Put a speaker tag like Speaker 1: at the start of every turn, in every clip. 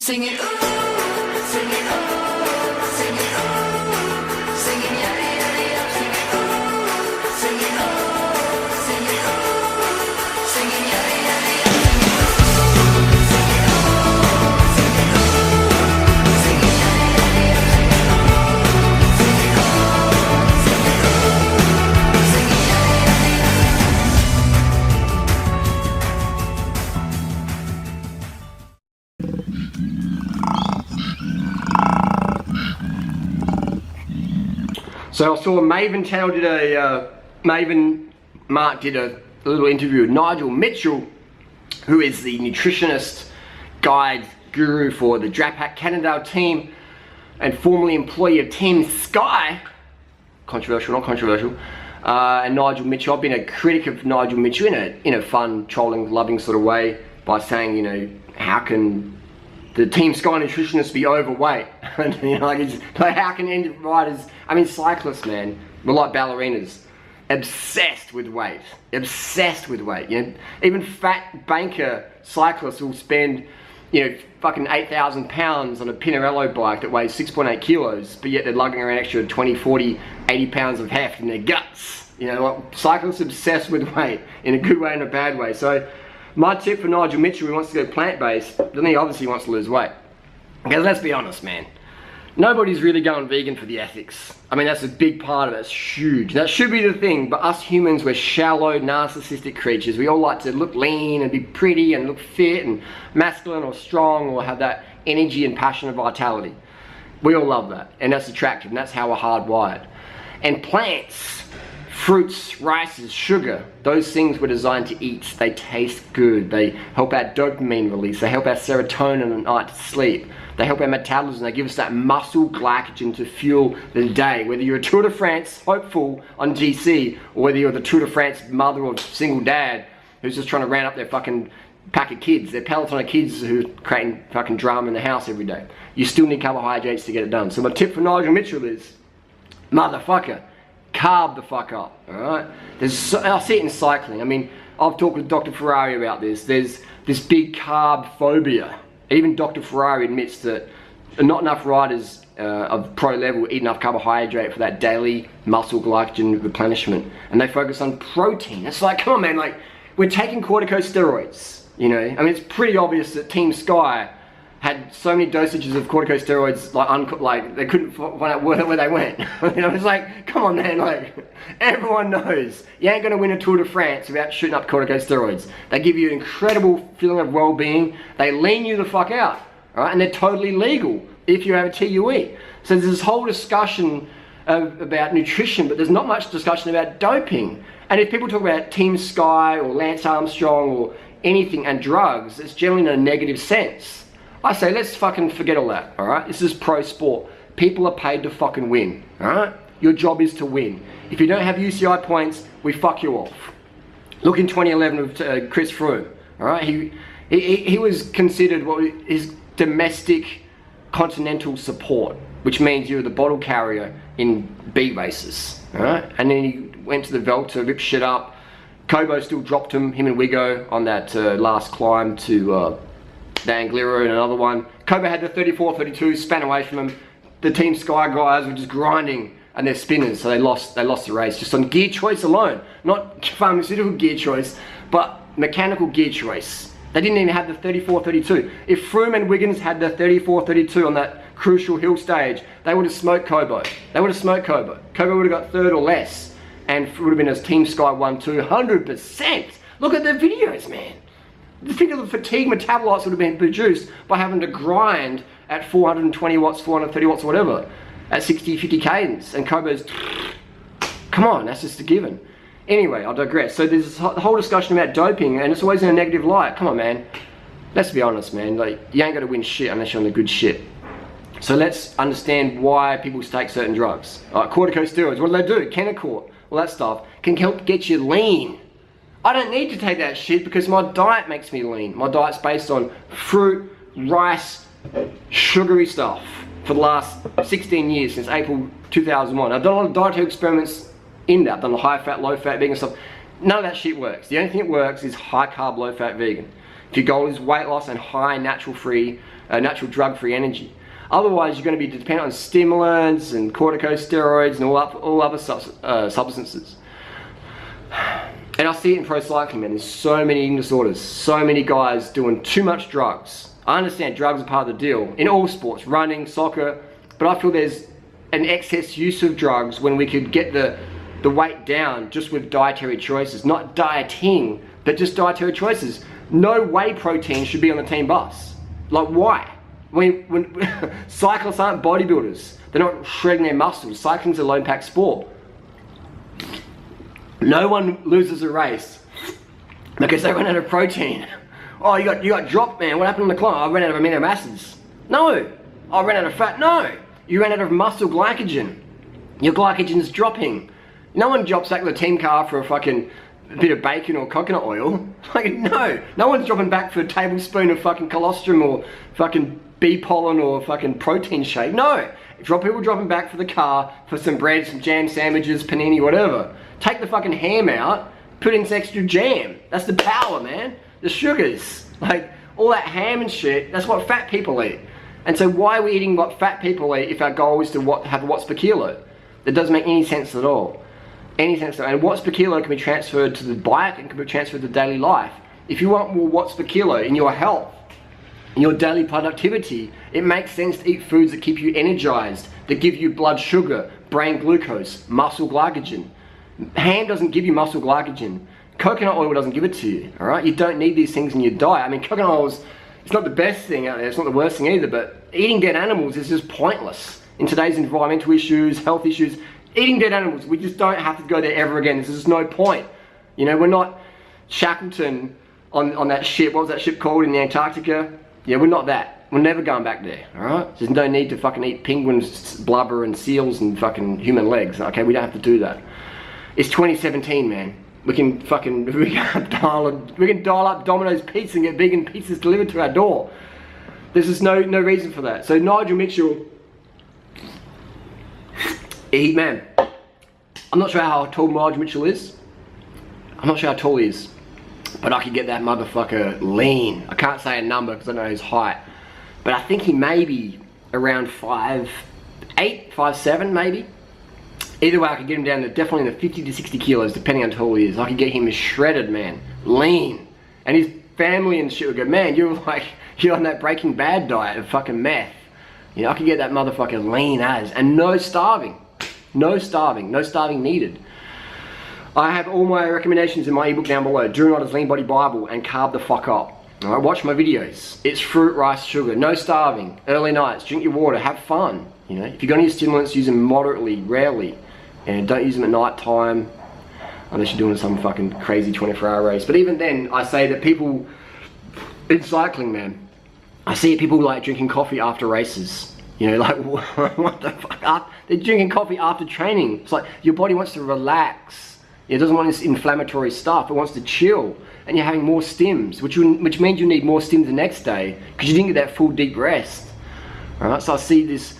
Speaker 1: Sing it, ooh, sing it, ooh, sing it, ooh, sing it, yeah, yeah, yeah, sing it, ooh, sing it, ooh, sing it, ooh, sing it, yeah, yeah, yeah, sing it, ooh, sing it, ooh, sing it, ooh, sing it, yeah, yeah, yeah, sing it, ooh, sing it, ooh, sing it, ooh, sing it, yeah, yeah, yeah.
Speaker 2: So I saw Maven Mark did a little interview with Nigel Mitchell, who is the nutritionist guide guru for the Drapac Cannondale team and formerly employee of Team Sky. Controversial, not controversial. And Nigel Mitchell, I've been a critic of Nigel Mitchell in a fun, trolling, loving sort of way by saying, you know, how can the Team Sky nutritionists be overweight? And, you know, like how can any riders, I mean cyclists, man, we're like ballerinas, obsessed with weight, obsessed with weight. You know, even fat banker cyclists will spend, you know, fucking 8,000 pounds on a Pinarello bike that weighs 6.8 kilos, but yet they're lugging around extra 20, 40, 80 pounds of heft in their guts. You know, like cyclists obsessed with weight in a good way and a bad way. So my tip for Nigel Mitchell, who wants to go plant-based, then he obviously wants to lose weight. Because let's be honest, man, nobody's really going vegan for the ethics. I mean, that's a big part of it, it's huge. That should be the thing, but us humans, we're shallow, narcissistic creatures. We all like to look lean and be pretty and look fit and masculine or strong or have that energy and passion and vitality. We all love that, and that's attractive, and that's how we're hardwired. And plants, fruits, rices, sugar, those things were designed to eat. They taste good. They help our dopamine release. They help our serotonin at night to sleep. They help our metabolism. They give us that muscle glycogen to fuel the day. Whether you're a Tour de France hopeful on GC, or whether you're the Tour de France mother or single dad who's just trying to round up their fucking pack of kids, their peloton of kids who are creating fucking drama in the house every day. You still need carbohydrates to get it done. So my tip for Nigel Mitchell is, motherfucker, carb the fuck up, alright? I see it in cycling. I mean, I've talked with Dr. Ferrari about this. There's this big carb phobia. Even Dr. Ferrari admits that not enough riders of pro level eat enough carbohydrate for that daily muscle glycogen replenishment. And they focus on protein. It's like, come on man, like, we're taking corticosteroids, you know? I mean, it's pretty obvious that Team Sky had so many dosages of corticosteroids, like they couldn't find out where they went. You know, it's like, come on man, like, everyone knows you ain't gonna win a Tour de France without shooting up corticosteroids. They give you an incredible feeling of well-being. They lean you the fuck out, all right? And they're totally legal if you have a TUE. So there's this whole discussion about nutrition, but there's not much discussion about doping. And if people talk about Team Sky or Lance Armstrong or anything and drugs, it's generally in a negative sense. I say, let's fucking forget all that, alright? This is pro sport. People are paid to fucking win, alright? Your job is to win. If you don't have UCI points, we fuck you off. Look in 2011 with Chris Froome, alright? He was considered his domestic continental support, which means you're the bottle carrier in B races, alright? And then he went to the Vuelta, ripped shit up. Kobo still dropped him and Wigo on that last climb to the Angliru and another one. Kobo had the 34-32, span away from him. The Team Sky guys were just grinding and they're spinners, so they lost the race just on gear choice alone. Not pharmaceutical gear choice, but mechanical gear choice. They didn't even have the 34-32. If Froome and Wiggins had the 34-32 on that crucial hill stage, they would have smoked Kobo. They would have smoked Kobo. Kobo would have got third or less, and it would have been as Team Sky 1-2, 100%. Look at the videos, man. Think of the fatigue metabolites would have been produced by having to grind at 420 watts, 430 watts, or whatever, at 60, 50 cadence. And Kobo's, come on, that's just a given. Anyway, I digress. So there's this whole discussion about doping, and it's always in a negative light. Come on, man. Let's be honest, man. Like, you ain't gonna win shit unless you're on the good shit. So let's understand why people take certain drugs. Corticosteroids, what do? Kenacort, all that stuff can help get you lean. I don't need to take that shit because my diet makes me lean. My diet's based on fruit, rice, sugary stuff for the last 16 years, since April 2001. I've done a lot of dietary experiments in that. I've done the high fat, low fat vegan stuff. None of that shit works. The only thing that works is high carb, low fat vegan. If your goal is weight loss and high natural free natural drug-free energy. Otherwise, you're going to be dependent on stimulants and corticosteroids and all other substances. And I see it in pro cycling, man. There's so many eating disorders, so many guys doing too much drugs. I understand drugs are part of the deal in all sports, running, soccer, but I feel there's an excess use of drugs when we could get the weight down just with dietary choices. Not dieting, but just dietary choices. No whey protein should be on the team bus. Like, why? When cyclists aren't bodybuilders, they're not shredding their muscles. Cycling's a low impact sport. No one loses a race because they ran out of protein. Oh, you got dropped, man. What happened on the climb? I ran out of amino acids. No. I ran out of fat. No. You ran out of muscle glycogen. Your glycogen's dropping. No one drops back to the team car for a fucking bit of bacon or coconut oil. Like, no. No one's dropping back for a tablespoon of fucking colostrum or fucking bee pollen or fucking protein shake. No. People dropping back for the car for some bread, some jam sandwiches, panini, whatever. Take the fucking ham out, put in some extra jam. That's the power, man. The sugars. Like, all that ham and shit, that's what fat people eat. And so why are we eating what fat people eat if our goal is to have watts per kilo? That doesn't make any sense at all. Any sense at all. And watts per kilo can be transferred to the bike and can be transferred to daily life. If you want more watts per kilo in your health, in your daily productivity, it makes sense to eat foods that keep you energized, that give you blood sugar, brain glucose, muscle glycogen. Ham doesn't give you muscle glycogen. Coconut oil doesn't give it to you, all right? You don't need these things in your diet. I mean, coconut oil it's not the best thing out there, it's not the worst thing either, but eating dead animals is just pointless. In today's environmental issues, health issues, eating dead animals, we just don't have to go there ever again. There's just no point. You know, we're not Shackleton on that ship. What was that ship called in the Antarctica? Yeah, we're not that. We're never going back there, all right? There's no need to fucking eat penguins, blubber, and seals and fucking human legs, okay? We don't have to do that. It's 2017, man. We can dial up Domino's Pizza and get vegan pizzas delivered to our door. There's just no reason for that. So Nigel Mitchell, man. I'm not sure how tall Nigel Mitchell is. I'm not sure how tall he is. But I could get that motherfucker lean. I can't say a number because I know his height. But I think he may be around 5'8", 5'7", maybe. Either way, I could get him down to definitely in the 50 to 60 kilos, depending on how tall he is. I could get him as shredded, man. Lean. And his family and shit would go, man, you're on that Breaking Bad diet of fucking meth. You know, I could get that motherfucker lean as. And no starving. No starving. No starving needed. I have all my recommendations in my ebook down below. Drew Notter's Lean Body Bible and Carb the Fuck Up. Alright, watch my videos. It's fruit, rice, sugar. No starving. Early nights. Drink your water. Have fun. You know, if you're going to use stimulants, use them moderately, rarely. And don't use them at night time unless you're doing some fucking crazy 24-hour race. But even then, I say that people in cycling, man, I see people like drinking coffee after races. You know, like, what the fuck? They're drinking coffee after training. It's like your body wants to relax. It doesn't want this inflammatory stuff. It wants to chill. And you're having more stims, which means you need more stims the next day because you didn't get that full deep rest. All right, so I see this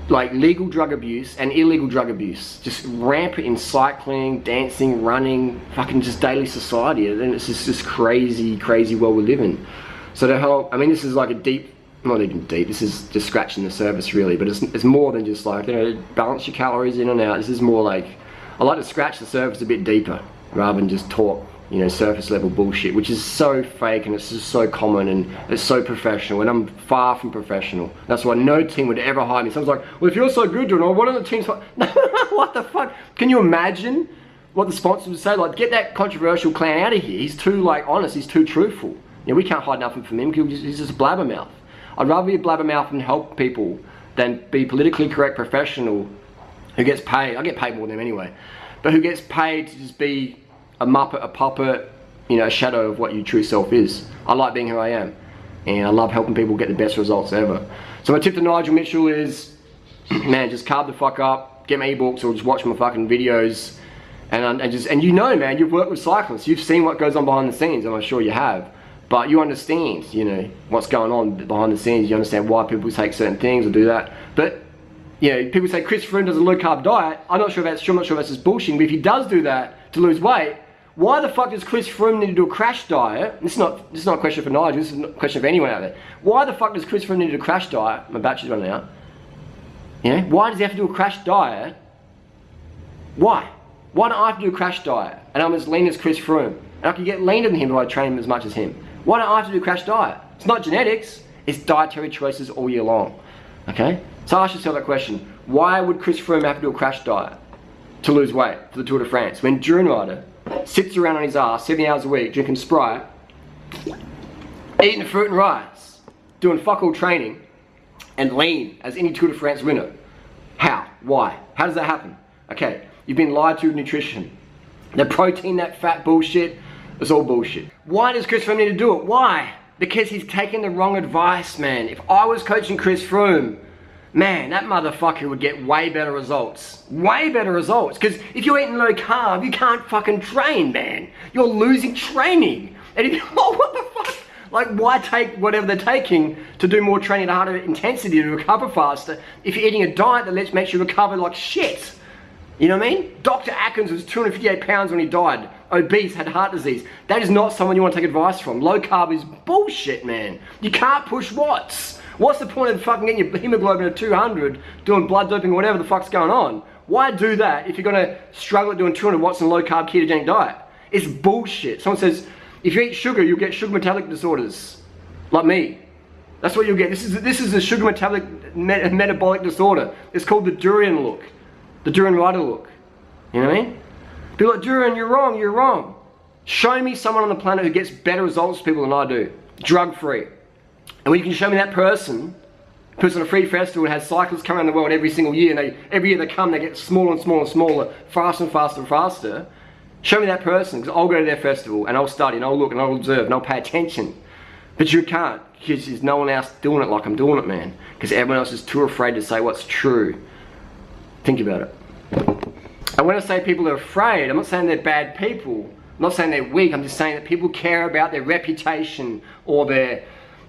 Speaker 2: like legal drug abuse and illegal drug abuse just rampant in cycling, dancing, running, fucking just daily society. And it's just this crazy world we live in. So to help, I mean, this is like a deep, not even deep, this is just scratching the surface really, but it's more than just like, you know, balance your calories in and out. This is more like, I like to scratch the surface a bit deeper rather than just talk, you know, surface level bullshit, which is so fake and it's just so common and it's so professional, and I'm far from professional. That's why no team would ever hire me. Someone's like, well, if you're so good, John, what are the teams for? What the fuck? Can you imagine what the sponsors would say? Like, get that controversial clown out of here. He's too, like, honest. He's too truthful. You know, we can't hide nothing from him because he's just a blabbermouth. I'd rather be a blabbermouth and help people than be politically correct professional who gets paid. I get paid more than him anyway. But who gets paid to just be a muppet, a puppet, you know, a shadow of what your true self is. I like being who I am. And I love helping people get the best results ever. So my tip to Nigel Mitchell is, man, just carb the fuck up, get my ebooks or just watch my fucking videos. And you know, man, you've worked with cyclists. You've seen what goes on behind the scenes, and I'm sure you have. But you understand, you know, what's going on behind the scenes. You understand why people take certain things or do that. But, you know, people say Chris Froome does a low carb diet. I'm not sure if that's just bullshitting, but if he does do that to lose weight, Why the fuck does Chris Froome need to do a crash diet? This is not a question for Nigel, this is a question for anyone out there. Why the fuck does Chris Froome need to do a crash diet? My battery's running out. Yeah? Why does he have to do a crash diet? Why? Why don't I have to do a crash diet? And I'm as lean as Chris Froome. And I can get leaner than him if I train him as much as him. Why don't I have to do a crash diet? It's not genetics, it's dietary choices all year long. Okay? So ask yourself that question. Why would Chris Froome have to do a crash diet to lose weight for the Tour de France? When Duran Rider sits around on his ass 70 hours a week, drinking Sprite, eating fruit and rice, doing fuck all training, and lean as any Tour de France winner. How? Why? How does that happen? Okay, you've been lied to with nutrition. The protein, that fat bullshit, it's all bullshit. Why does Chris Froome need to do it? Why? Because he's taking the wrong advice, man. If I was coaching Chris Froome, man, that motherfucker would get way better results. Way better results. Because if you're eating low carb, you can't fucking train, man. You're losing training. And if you, oh, what the fuck? Like, why take whatever they're taking to do more training at a harder intensity to recover faster if you're eating a diet that makes you recover like shit? You know what I mean? Dr. Atkins was 258 pounds when he died. Obese, had heart disease. That is not someone you want to take advice from. Low carb is bullshit, man. You can't push watts. What's the point of fucking getting your hemoglobin at 200, doing blood doping or whatever the fuck's going on? Why do that if you're gonna struggle at doing 200 watts in a low carb ketogenic diet? It's bullshit. Someone says, if you eat sugar, you'll get sugar metabolic disorders. Like me. That's what you'll get. This is a sugar metabolic disorder. It's called the Duran look. The Duran Rider look. You know what I mean? People are like, Duran, you're wrong, you're wrong. Show me someone on the planet who gets better results for people than I do. Drug-free. And when you can show me that person puts on a free festival and has cyclists come around the world every single year, and every year they come, they get smaller and smaller and smaller, faster and faster and faster. Show me that person, because I'll go to their festival and I'll study and I'll look and I'll observe and I'll pay attention. But you can't, because there's no one else doing it like I'm doing it, man. Because everyone else is too afraid to say what's true. Think about it. And when I say people are afraid, I'm not saying they're bad people. I'm not saying they're weak. I'm just saying that people care about their reputation or their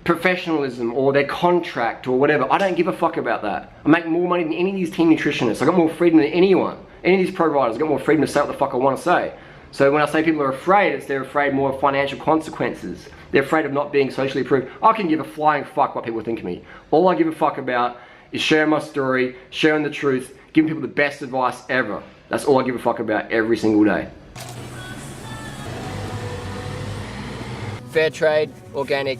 Speaker 2: professionalism or their contract or whatever. I don't give a fuck about that. I make more money than any of these team nutritionists. I got more freedom than anyone. Any of these pro riders, I got more freedom to say what the fuck I want to say. So when I say people are afraid, it's they're afraid more of financial consequences. They're afraid of not being socially approved. I can give a flying fuck what people think of me. All I give a fuck about is sharing my story, sharing the truth, giving people the best advice ever. That's all I give a fuck about every single day. Fair trade, organic,